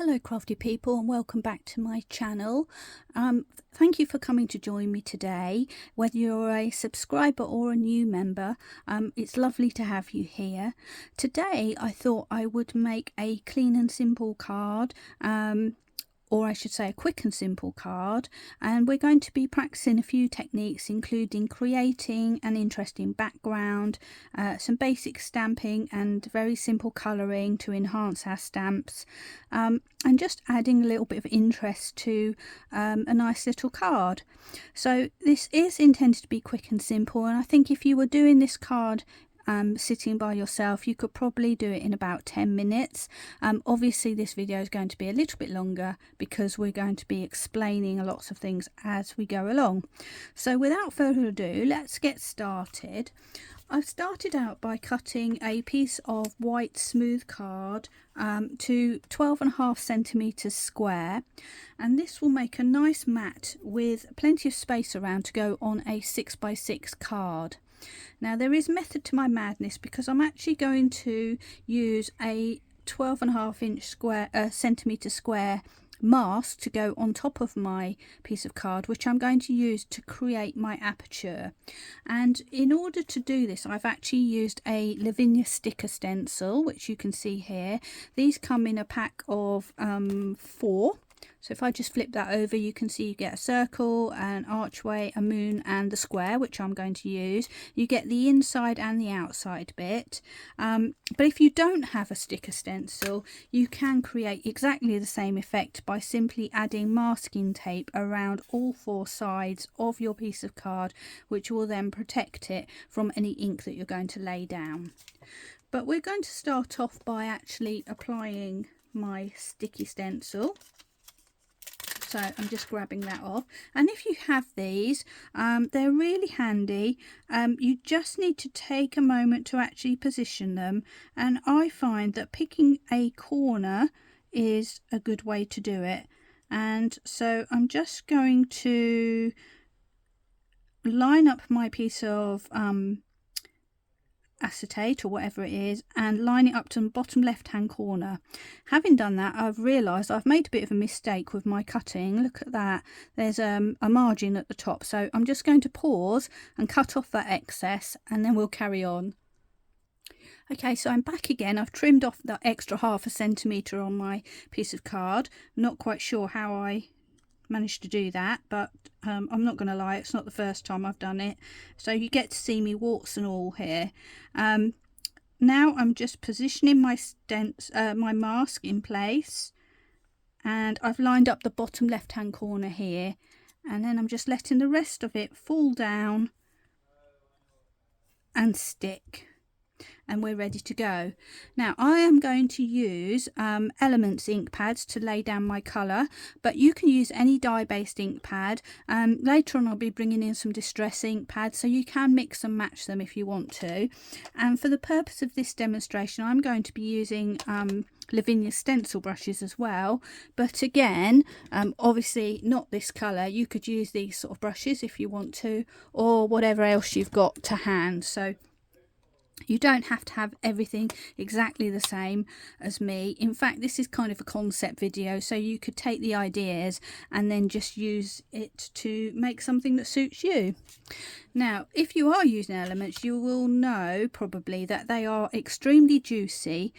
Hello crafty people, and welcome back to my channel. Thank you for coming to join me today. Whether you're a subscriber or a new member, it's lovely to have you here. Today I thought I would make a clean and simple card, or I should say a quick and simple card, and we're going to be practicing a few techniques, including creating an interesting background, some basic stamping and very simple colouring to enhance our stamps, and just adding a little bit of interest to a nice little card. So this is intended to be quick and simple, and I think if you were doing this card sitting by yourself, you could probably do it in about 10 minutes. Obviously this video is going to be a little bit longer because we're going to be explaining lots of things as we go along. So without further ado, let's get started. I've started out by cutting a piece of white smooth card to 12.5 centimeters square, and this will make a nice mat with plenty of space around to go on a 6x6 card. Now there is method to my madness, because I'm actually going to use a 12.5 centimeter square mask to go on top of my piece of card, which I'm going to use to create my aperture. And in order to do this, I've actually used a Lavinia sticker stencil, which you can see here. These come in a pack of 4. So if I just flip that over, you can see you get a circle, an archway, a moon and the square, which I'm going to use. You get the inside and the outside bit. But if you don't have a sticker stencil, you can create exactly the same effect by simply adding masking tape around all 4 sides of your piece of card, which will then protect it from any ink that you're going to lay down. But we're going to start off by actually applying my sticky stencil. So I'm just grabbing that off, and if you have these, they're really handy. You just need to take a moment to actually position them, and I find that picking a corner is a good way to do it. And so I'm just going to line up my piece of acetate or whatever it is and line it up to the bottom left hand corner. Having done that, I've realised I've made a bit of a mistake with my cutting. Look at that, there's a margin at the top, so I'm just going to pause and cut off that excess, and then we'll carry on. Okay, so I'm back again. I've trimmed off that extra 0.5 centimetre on my piece of card. I'm not quite sure how I managed to do that, but I'm not going to lie, it's not the first time I've done it, so you get to see me warts and all here. Now I'm just positioning my my mask in place, and I've lined up the bottom left hand corner here, and then I'm just letting the rest of it fall down and stick, and we're ready to go. Now I am going to use Elements ink pads to lay down my colour, but you can use any dye-based ink pad. Later on I'll be bringing in some distress ink pads, so you can mix and match them if you want to. And for the purpose of this demonstration, I'm going to be using Lavinia stencil brushes as well, but again, obviously not this colour. You could use these sort of brushes if you want to, or whatever else you've got to hand. So you don't have to have everything exactly the same as me. In fact, this is kind of a concept video, so you could take the ideas and then just use it to make something that suits you. Now, if you are using Elements, you will know probably that they are extremely juicy,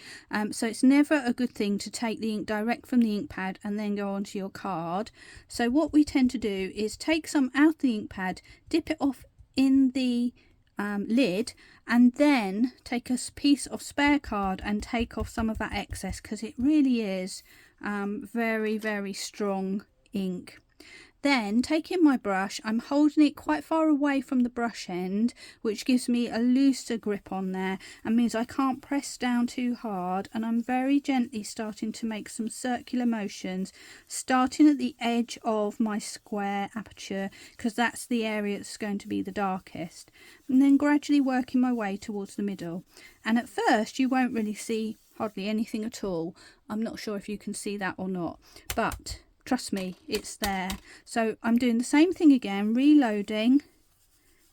so it's never a good thing to take the ink direct from the ink pad and then go onto your card. So what we tend to do is take some out the ink pad, dip it off in the lid, and then take a piece of spare card and take off some of that excess, because it really is very, very strong ink. Then taking my brush, I'm holding it quite far away from the brush end, which gives me a looser grip on there and means I can't press down too hard, and I'm very gently starting to make some circular motions, starting at the edge of my square aperture, because that's the area that's going to be the darkest, and then gradually working my way towards the middle. And at first you won't really see hardly anything at all. I'm not sure if you can see that or not, but trust me, it's there. So I'm doing the same thing again, reloading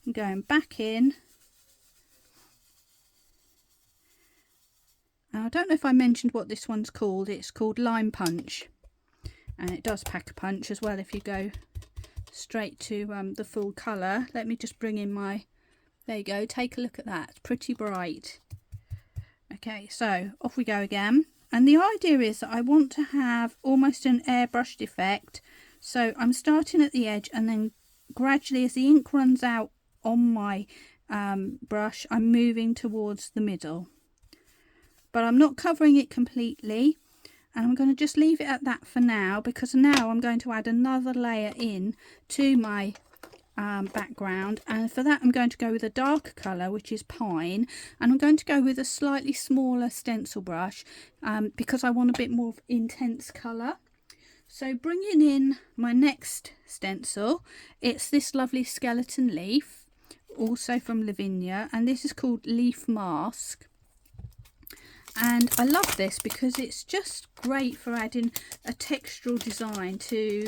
and going back in And I don't know if I mentioned what this one's called. It's called Lime Punch, and it does pack a punch as well if you go straight to the full colour. Let me just bring in my, there you go, take a look at that, it's pretty bright. Okay, so off we go again, and the idea is that I want to have almost an airbrushed effect, so I'm starting at the edge and then gradually as the ink runs out on my brush I'm moving towards the middle, but I'm not covering it completely, and I'm going to just leave it at that for now, because now I'm going to add another layer in to my background, and for that I'm going to go with a darker colour, which is Pine, and I'm going to go with a slightly smaller stencil brush because I want a bit more intense colour. So bringing in my next stencil, it's this lovely skeleton leaf, also from Lavinia, and this is called Leaf Mask. And I love this because it's just great for adding a textural design to,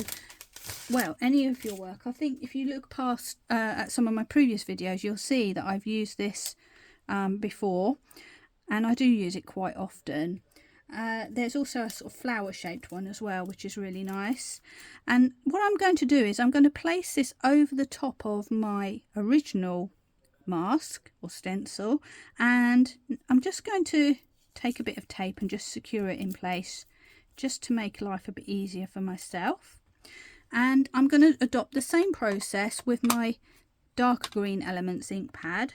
well, any of your work. I think if you look past at some of my previous videos, you'll see that I've used this before, and I do use it quite often. There's also a sort of flower shaped one as well, which is really nice. And what I'm going to do is I'm going to place this over the top of my original mask or stencil, and I'm just going to take a bit of tape and just secure it in place, just to make life a bit easier for myself. And I'm going to adopt the same process with my darker green elements ink pad.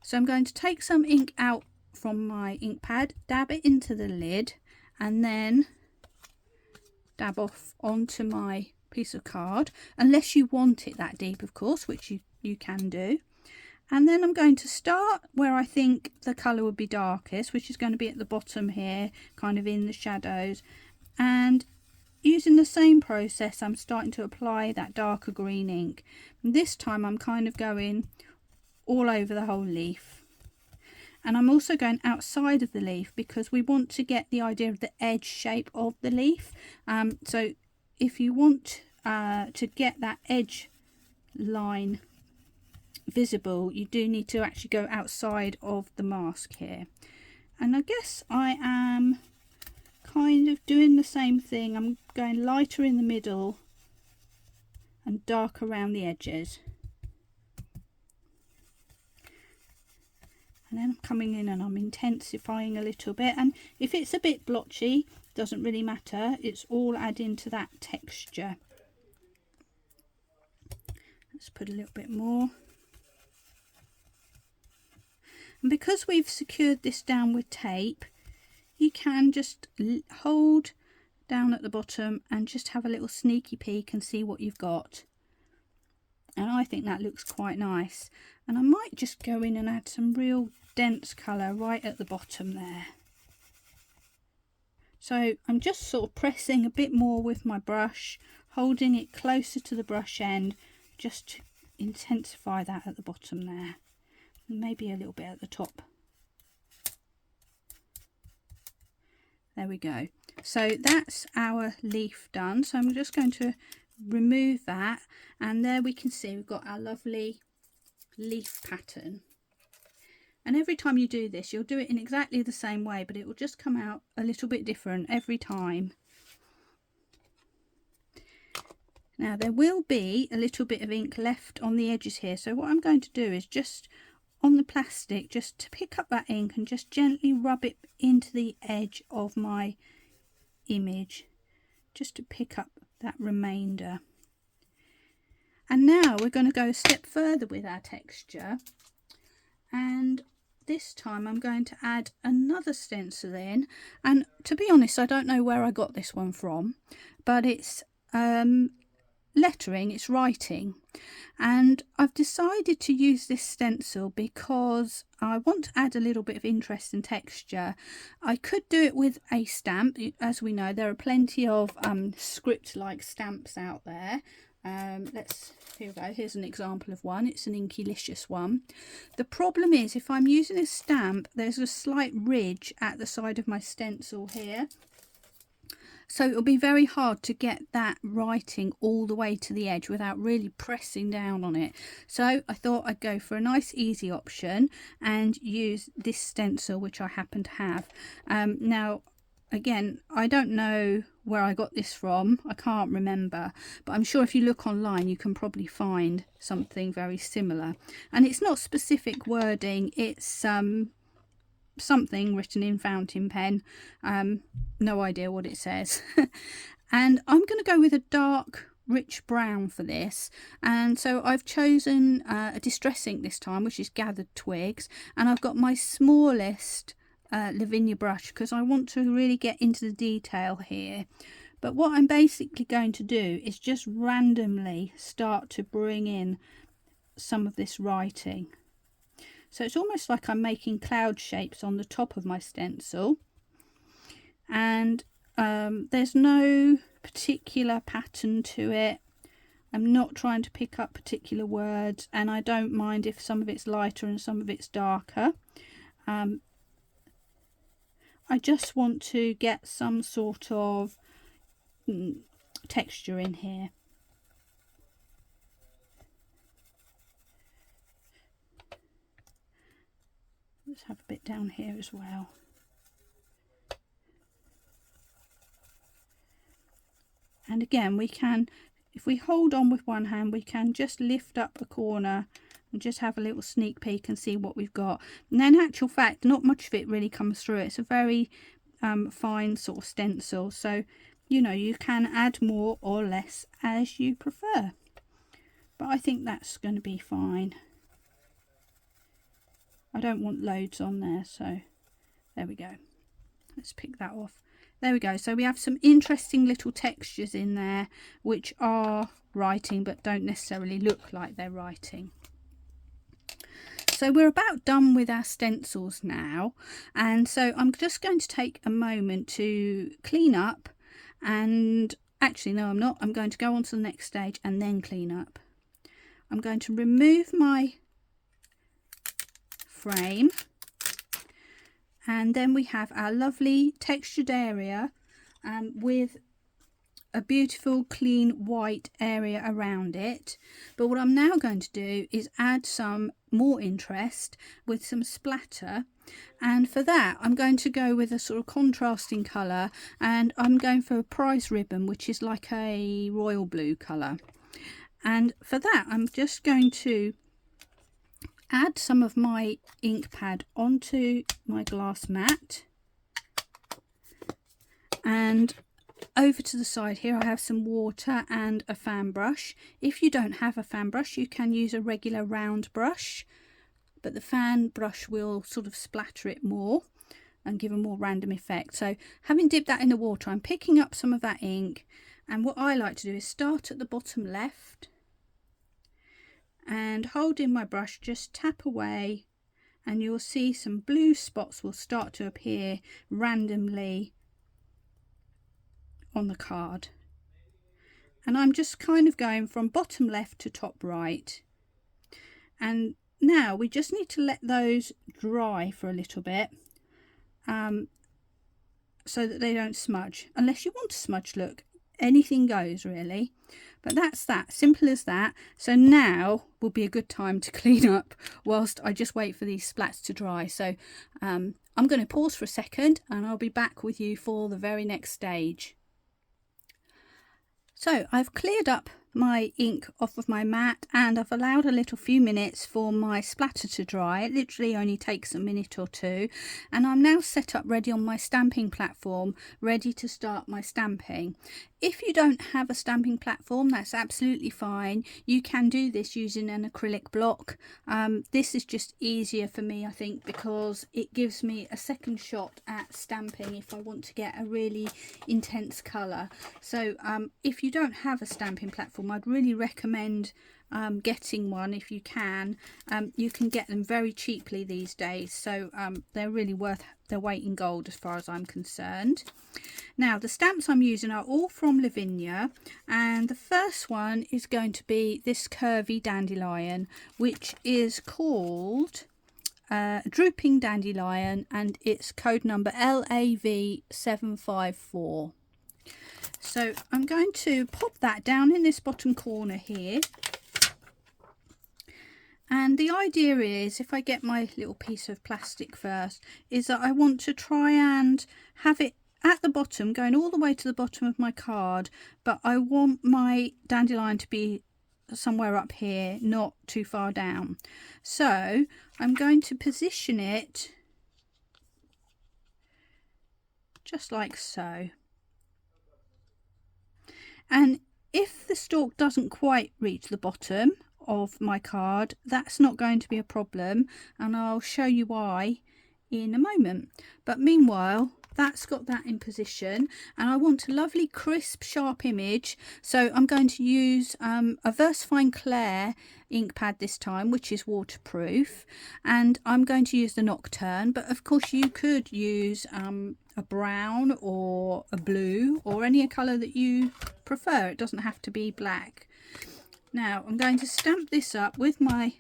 So I'm going to take some ink out from my ink pad, dab it into the lid, and then dab off onto my piece of card, unless you want it that deep, of course, which you can do. And then I'm going to start where I think the colour would be darkest, which is going to be at the bottom here, kind of in the shadows. And using the same process, I'm starting to apply that darker green ink. And this time I'm kind of going all over the whole leaf. And I'm also going outside of the leaf because we want to get the idea of the edge shape of the leaf. So if you want to get that edge line visible, you do need to actually go outside of the mask here. And I guess I am kind of doing the same thing. I'm going lighter in the middle and dark around the edges, and then I'm coming in and I'm intensifying a little bit. And if it's a bit blotchy, doesn't really matter, it's all adding to that texture. Let's put a little bit more. And because we've secured this down with tape, you can just hold down at the bottom and just have a little sneaky peek and see what you've got. And I think that looks quite nice. And I might just go in and add some real dense colour right at the bottom there. So I'm just sort of pressing a bit more with my brush, holding it closer to the brush end, just to intensify that at the bottom there. And maybe a little bit at the top. There we go. So that's our leaf done. So I'm just going to remove that, and there we can see we've got our lovely leaf pattern. And every time you do this, you'll do it in exactly the same way, but it will just come out a little bit different every time. Now there will be a little bit of ink left on the edges here, so what I'm going to do is just on the plastic, just to pick up that ink and just gently rub it into the edge of my image, just to pick up that remainder. And now we're going to go a step further with our texture, and this time I'm going to add another stencil in. And to be honest, I don't know where I got this one from, but it's lettering, it's writing, and I've decided to use this stencil because I want to add a little bit of interest and texture. I could do it with a stamp. As we know, there are plenty of script like stamps out there. Here we go, here's an example of one. It's an Inkylicious one. The problem is, if I'm using a stamp, there's a slight ridge at the side of my stencil here. So it'll be very hard to get that writing all the way to the edge without really pressing down on it. So I thought I'd go for a nice easy option and use this stencil, which I happen to have. Now, again, I don't know where I got this from. I can't remember, but I'm sure if you look online you can probably find something very similar. And it's not specific wording, it's something written in fountain pen. No idea what it says. And I'm going to go with a dark rich brown for this, and so I've chosen a distress ink this time, which is gathered twigs, and I've got my smallest Lavinia brush because I want to really get into the detail here. But what I'm basically going to do is just randomly start to bring in some of this writing. So it's almost like I'm making cloud shapes on the top of my stencil, and there's no particular pattern to it. I'm not trying to pick up particular words, and I don't mind if some of it's lighter and some of it's darker. I just want to get some sort of texture in here. Let's have a bit down here as well. And again, we can, if we hold on with one hand, we can just lift up a corner and just have a little sneak peek and see what we've got. And then in actual fact, not much of it really comes through. It's a very fine sort of stencil, so you know, you can add more or less as you prefer, but I think that's going to be fine. I don't want loads on there, so there we go. Let's pick that off. There we go. So we have some interesting little textures in there which are writing but don't necessarily look like they're writing. So we're about done with our stencils now, and so I'm just going to take a moment to clean up, and actually no, I'm not. I'm going to go on to the next stage and then clean up. I'm going to remove my frame, and then we have our lovely textured area with a beautiful clean white area around it. But what I'm now going to do is add some more interest with some splatter, and for that I'm going to go with a sort of contrasting colour, and I'm going for a prize ribbon, which is like a royal blue colour. And for that I'm just going to add some of my ink pad onto my glass mat, and over to the side here I have some water and a fan brush. If you don't have a fan brush, you can use a regular round brush, but the fan brush will sort of splatter it more and give a more random effect. So having dipped that in the water, I'm picking up some of that ink, and what I like to do is start at the bottom left and holding my brush just tap away, and you'll see some blue spots will start to appear randomly on the card. And I'm just kind of going from bottom left to top right, and now we just need to let those dry for a little bit so that they don't smudge. Unless you want to smudge, look, anything goes really, but that's that, simple as that. So now will be a good time to clean up whilst I just wait for these splats to dry. So I'm going to pause for a second and I'll be back with you for the very next stage. So I've cleared up my ink off of my mat, and I've allowed a little few minutes for my splatter to dry. It literally only takes a minute or two, and I'm now set up ready on my stamping platform, ready to start my stamping. If you don't have a stamping platform, that's absolutely fine. You can do this using an acrylic block. This is just easier for me, I think, because it gives me a second shot at stamping if I want to get a really intense colour. So if you don't have a stamping platform, I'd really recommend getting one if you can. You can get them very cheaply these days, so they're really worth their weight in gold as far as I'm concerned. Now the stamps I'm using are all from Lavinia, and the first one is going to be this curvy dandelion, which is called Drooping Dandelion, and it's code number LAV754. So I'm going to pop that down in this bottom corner here. And the idea is, if I get my little piece of plastic first, is that I want to try and have it at the bottom, going all the way to the bottom of my card, but I want my dandelion to be somewhere up here, not too far down. So I'm going to position it just like so. And if the stalk doesn't quite reach the bottom of my card, that's not going to be a problem, and I'll show you why in a moment. But meanwhile, that's got that in position, and I want a lovely crisp sharp image, so I'm going to use a VersaFine Clair ink pad this time, which is waterproof, and I'm going to use the Nocturne, but of course you could use a brown or a blue or any colour that you prefer. It doesn't have to be black. Now I'm going to stamp this up with my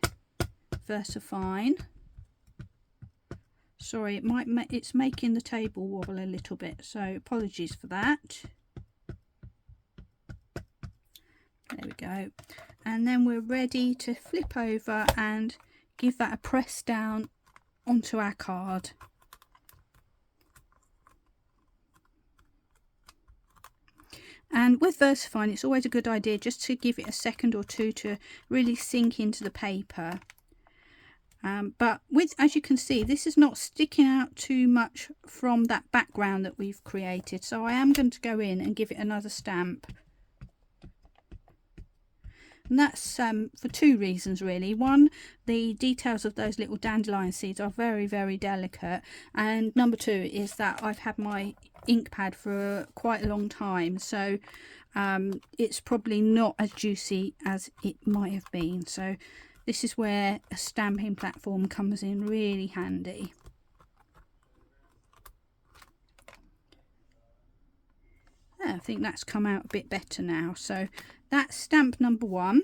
VersaFine. Sorry, it's making the table wobble a little bit, so apologies for that. There we go. And then we're ready to flip over and give that a press down onto our card. And with VersaFine, it's always a good idea just to give it a second or two to really sink into the paper. But as you can see, this is not sticking out too much from that background that we've created. So I am going to go in and give it another stamp. And that's for two reasons really. One, the details of those little dandelion seeds are very, very delicate. And number two is that I've had my ink pad for quite a long time. So it's probably not as juicy as it might have been. So this is where a stamping platform comes in really handy. I think that's come out a bit better now. So that's stamp number one.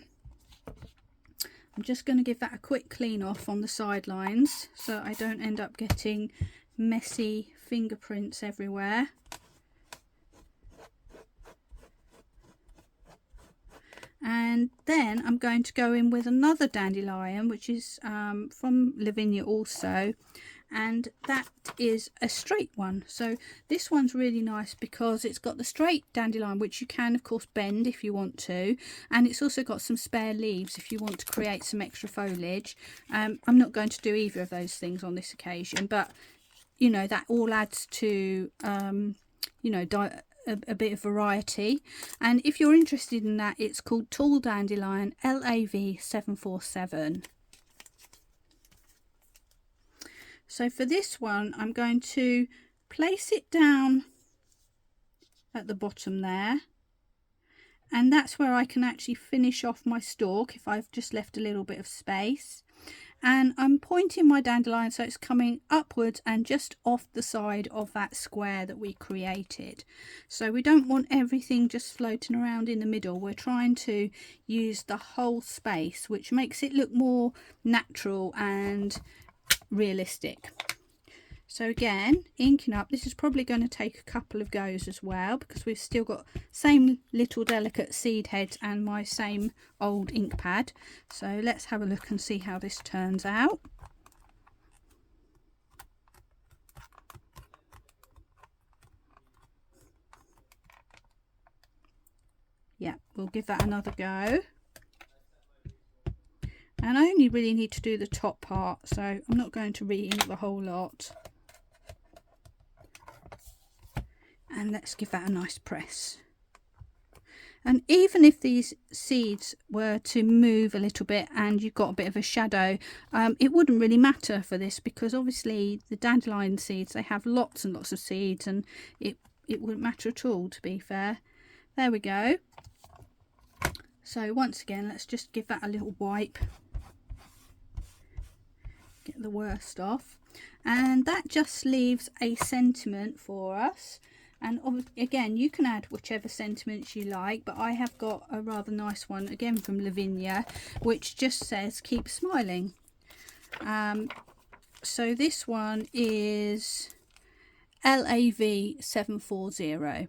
I'm just going to give that a quick clean off on the sidelines so I don't end up getting messy fingerprints everywhere. And then I'm going to go in with another dandelion, which is from Lavinia also, and that is a straight one. So this one's really nice because it's got the straight dandelion, which you can of course bend if you want to, and it's also got some spare leaves if you want to create some extra foliage. I'm not going to do either of those things on this occasion, but you know, that all adds to you know, a bit of variety. And if you're interested in that, it's called Tall Dandelion LAV747. So for this one, I'm going to place it down at the bottom there, and that's where I can actually finish off my stalk if I've just left a little bit of space. And I'm pointing my dandelion so it's coming upwards and just off the side of that square that we created. So we don't want everything just floating around in the middle. We're trying to use the whole space, which makes it look more natural and realistic. So again, inking up, this is probably going to take a couple of goes as well because we've still got same little delicate seed heads and my same old ink pad. So let's have a look and see how this turns out. Yeah, we'll give that another go. And I only really need to do the top part, so I'm not going to re-ink the whole lot. And let's give that a nice press. And even if these seeds were to move a little bit and you've got a bit of a shadow, it wouldn't really matter for this because obviously the dandelion seeds, they have lots and lots of seeds, and it wouldn't matter at all, to be fair. There we go. So once again, let's just give that a little wipe. Get the worst off. And that just leaves a sentiment for us. And again, you can add whichever sentiments you like, but I have got a rather nice one, again from Lavinia, which just says, keep smiling. So this one is LAV740.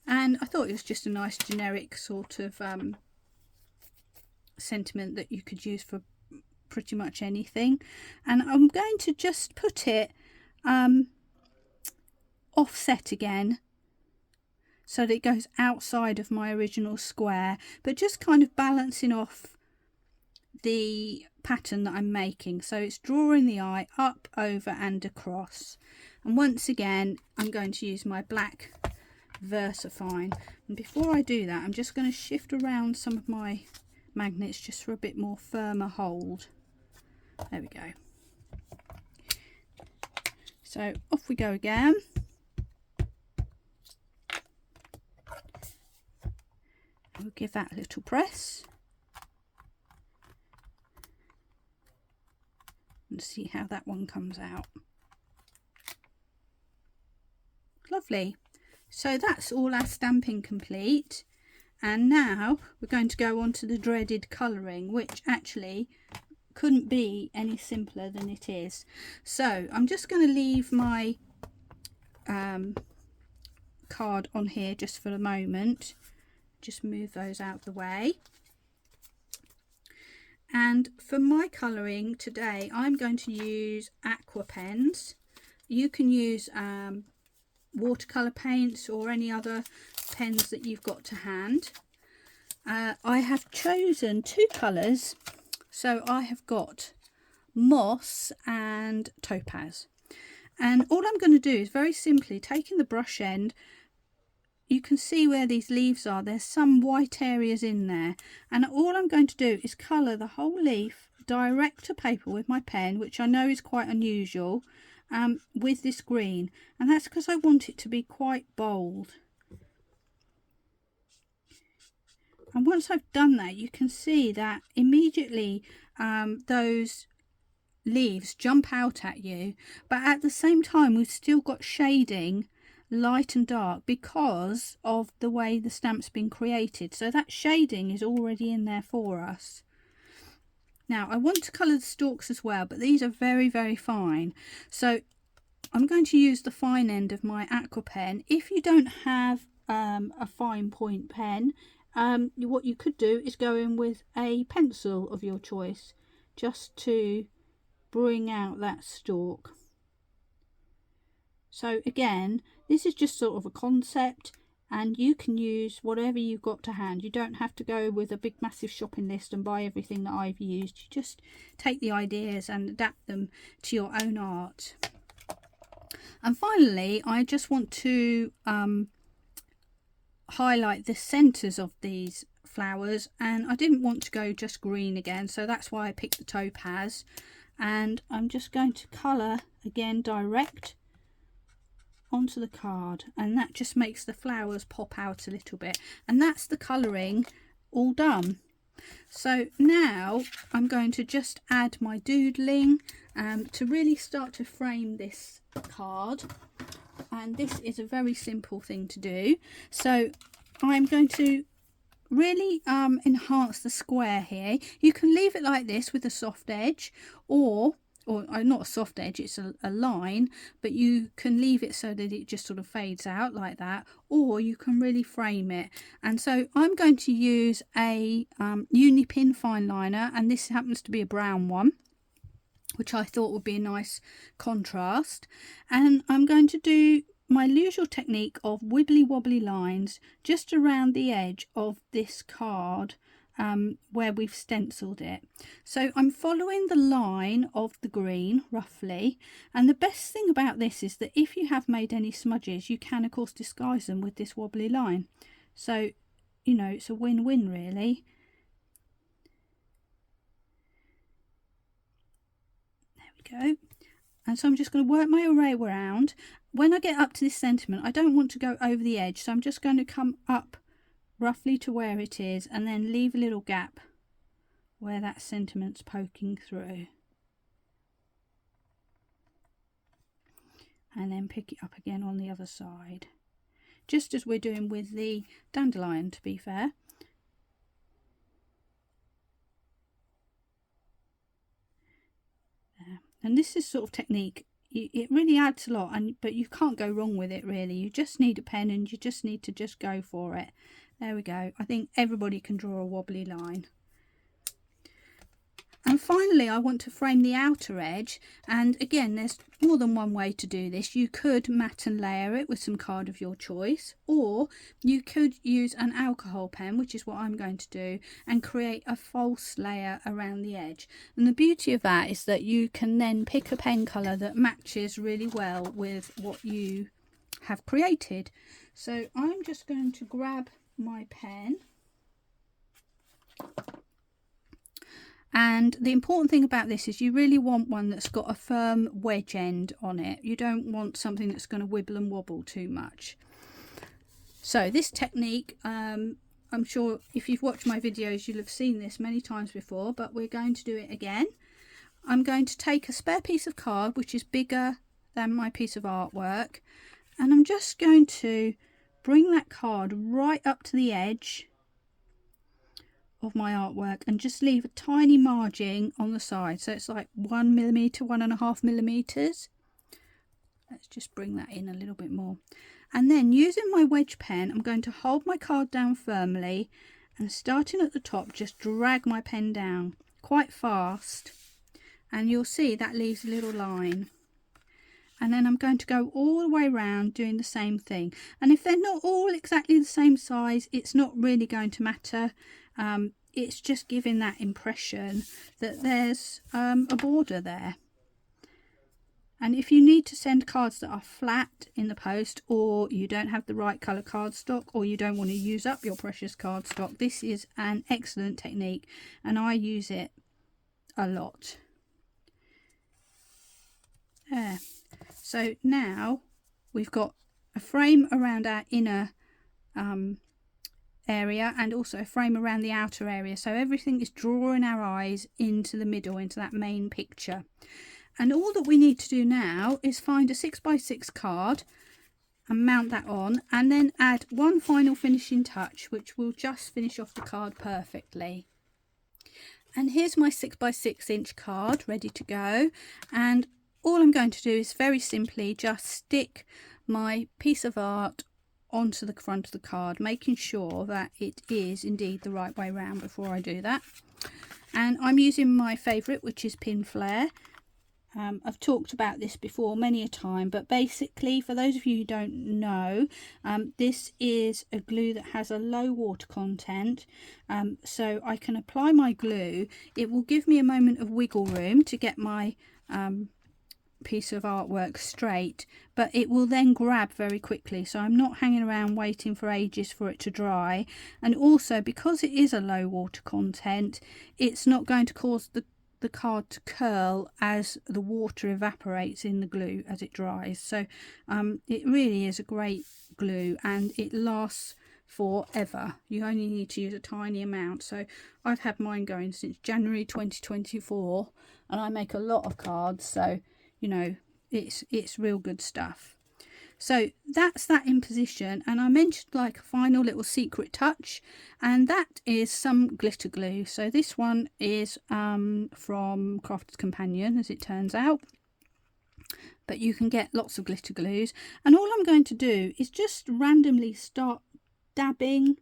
And I thought it was just a nice generic sort of sentiment that you could use for pretty much anything. And I'm going to just put it offset again so that it goes outside of my original square, but just kind of balancing off the pattern that I'm making. So it's drawing the eye up, over and across. And once again, I'm going to use my black VersaFine. And before I do that, I'm just going to shift around some of my magnets just for a bit more firmer hold. There we go. So off we go again. We'll give that a little press and see how that one comes out. Lovely. So that's all our stamping complete. And now we're going to go on to the dreaded colouring, which actually couldn't be any simpler than it is. So I'm just going to leave my card on here just for a moment. Just move those out of the way. And for my colouring today, I'm going to use aqua pens. You can use watercolour paints or any other pens that you've got to hand. I have chosen two colours. So I have got moss and topaz, and all I'm going to do is very simply taking the brush end, you can see where these leaves are, there's some white areas in there, and all I'm going to do is colour the whole leaf direct to paper with my pen, which I know is quite unusual, with this green, and that's because I want it to be quite bold. And once I've done that, you can see that immediately those leaves jump out at you, but at the same time we've still got shading, light and dark, because of the way the stamp's been created. So that shading is already in there for us. Now I want to colour the stalks as well, but these are very, very fine. So I'm going to use the fine end of my aqua pen. If you don't have a fine point pen, what you could do is go in with a pencil of your choice just to bring out that stalk. So again, this is just sort of a concept, and you can use whatever you've got to hand. You don't have to go with a big massive shopping list and buy everything that I've used. You just take the ideas and adapt them to your own art. And finally, I just want to highlight the centres of these flowers, and I didn't want to go just green again, so that's why I picked the topaz. And I'm just going to colour again direct onto the card, and that just makes the flowers pop out a little bit, and that's the colouring all done. So now I'm going to just add my doodling to really start to frame this card. And this is a very simple thing to do. So I'm going to really enhance the square here. You can leave it like this with a soft edge, or not a soft edge, it's a line, but you can leave it so that it just sort of fades out like that, or you can really frame it. And so I'm going to use a Unipin fine liner, and this happens to be a brown one, which I thought would be a nice contrast. And I'm going to do my usual technique of wibbly wobbly lines just around the edge of this card where we've stenciled it. So I'm following the line of the green roughly, and the best thing about this is that if you have made any smudges, you can of course disguise them with this wobbly line. So you know, it's a win-win really. Go. And so I'm just going to work my array around. When I get up to this sentiment, I don't want to go over the edge, so I'm just going to come up roughly to where it is and then leave a little gap where that sentiment's poking through, and then pick it up again on the other side, just as we're doing with the dandelion, to be fair. And this is sort of technique it really adds a lot, but you can't go wrong with it really. You just need a pen and you just need to just go for it. There we go. I think everybody can draw a wobbly line. And finally, I want to frame the outer edge, and again, there's more than one way to do this. You could mat and layer it with some card of your choice, or you could use an alcohol pen, which is what I'm going to do, and create a false layer around the edge. And the beauty of that is that you can then pick a pen colour that matches really well with what you have created. So I'm just going to grab my pen. And the important thing about this is you really want one that's got a firm wedge end on it. You don't want something that's going to wibble and wobble too much. So this technique, I'm sure if you've watched my videos you'll have seen this many times before, but we're going to do it again. I'm going to take a spare piece of card which is bigger than my piece of artwork, and I'm just going to bring that card right up to the edge of my artwork and just leave a tiny margin on the side, so it's like 1 millimeter, 1.5 millimeters. Let's just bring that in a little bit more, and then using my wedge pen I'm going to hold my card down firmly, and starting at the top just drag my pen down quite fast, and you'll see that leaves a little line. And then I'm going to go all the way around doing the same thing, and if they're not all exactly the same size it's not really going to matter. It's just giving that impression that there's a border there. And if you need to send cards that are flat in the post, or you don't have the right colour cardstock, or you don't want to use up your precious cardstock, this is an excellent technique and I use it a lot. There. So now we've got a frame around our inner area and also a frame around the outer area, so everything is drawing our eyes into the middle, into that main picture. And all that we need to do now is find a 6x6 card and mount that on, and then add one final finishing touch which will just finish off the card perfectly. And here's my 6x6 inch card ready to go, and all I'm going to do is very simply just stick my piece of art onto the front of the card, making sure that it is indeed the right way round before I do that. And I'm using my favourite, which is Pin Flare. I've talked about this before many a time, but basically for those of you who don't know, this is a glue that has a low water content, so I can apply my glue. It will give me a moment of wiggle room to get my piece of artwork straight, but it will then grab very quickly, so I'm not hanging around waiting for ages for it to dry. And also because it is a low water content, it's not going to cause the card to curl as the water evaporates in the glue as it dries. So it really is a great glue and it lasts forever. You only need to use a tiny amount. So I've had mine going since January 2024 and I make a lot of cards, so you know it's real good stuff. So that's that in position, and I mentioned like a final little secret touch, and that is some glitter glue. So this one is from Crafter's Companion, as it turns out, but you can get lots of glitter glues. And all I'm going to do is just randomly start dabbing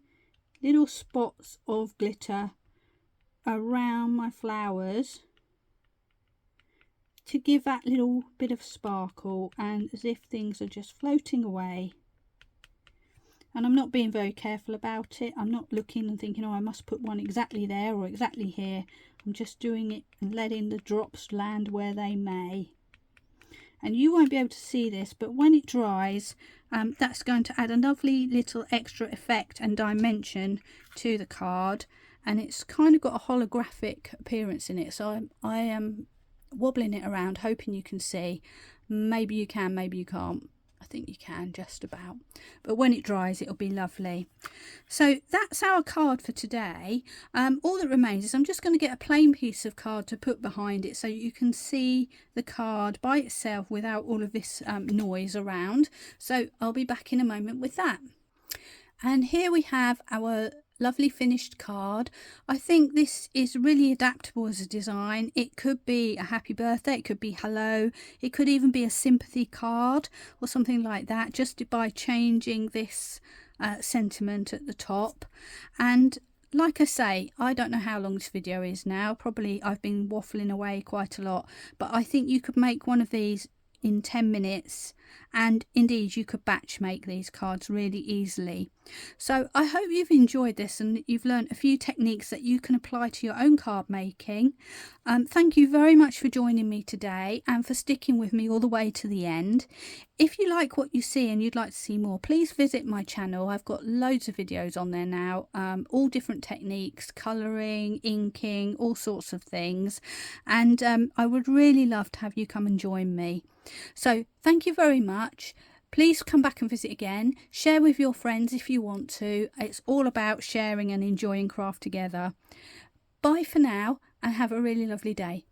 little spots of glitter around my flowers to give that little bit of sparkle, and as if things are just floating away. And I'm not being very careful about it. I'm not looking and thinking, oh, I must put one exactly there or exactly here. I'm just doing it and letting the drops land where they may. And you won't be able to see this, but when it dries, that's going to add a lovely little extra effect and dimension to the card, and it's kind of got a holographic appearance in it. So I am wobbling it around, hoping you can see. Maybe you can, maybe you can't. I think you can just about, but when it dries it'll be lovely. So that's our card for today. All that remains is I'm just going to get a plain piece of card to put behind it so you can see the card by itself without all of this noise around. So I'll be back in a moment with that. And here we have our lovely finished card. I think this is really adaptable as a design. It could be a happy birthday, it could be hello, it could even be a sympathy card or something like that, just by changing this sentiment at the top. And like I say, I don't know how long this video is now. Probably I've been waffling away quite a lot, but I think you could make one of these in 10 minutes, and indeed you could batch make these cards really easily. So I hope you've enjoyed this and you've learned a few techniques that you can apply to your own card making. Thank you very much for joining me today and for sticking with me all the way to the end. If you like what you see and you'd like to see more, please visit my channel. I've got loads of videos on there now, all different techniques, colouring, inking, all sorts of things, and I would really love to have you come and join me. So thank you very much. Please come back and visit again. Share with your friends if you want to. It's all about sharing and enjoying craft together. Bye for now and have a really lovely day.